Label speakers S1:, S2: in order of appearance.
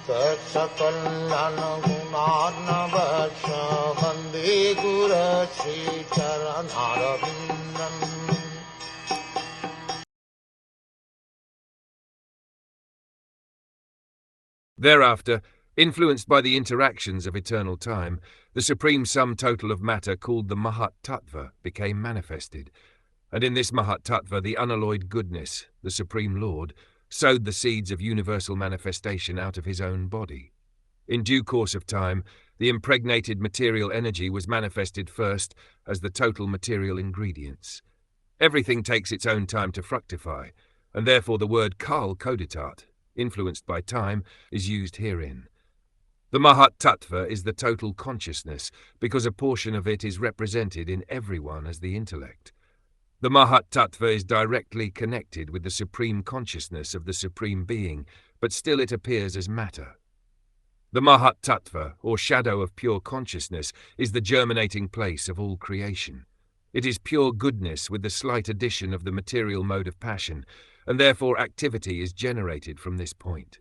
S1: Saksakallan gunarnavasya Vande Guru Sri Charanarabindam.
S2: Thereafter, influenced by the interactions of eternal time, the supreme sum total of matter called the Mahat Tattva became manifested, and in this Mahat Tattva the unalloyed goodness, the Supreme Lord, sowed the seeds of universal manifestation out of his own body. In due course of time, the impregnated material energy was manifested first as the total material ingredients. Everything takes its own time to fructify, and therefore the word Kal Koditat, influenced by time, is used herein. The Mahat Tattva is the total consciousness, because a portion of it is represented in everyone as the intellect. The Mahat Tattva is directly connected with the supreme consciousness of the Supreme Being, but still it appears as matter. The Mahat Tattva, or shadow of pure consciousness, is the germinating place of all creation. It is pure goodness with the slight addition of the material mode of passion, and therefore activity is generated from this point.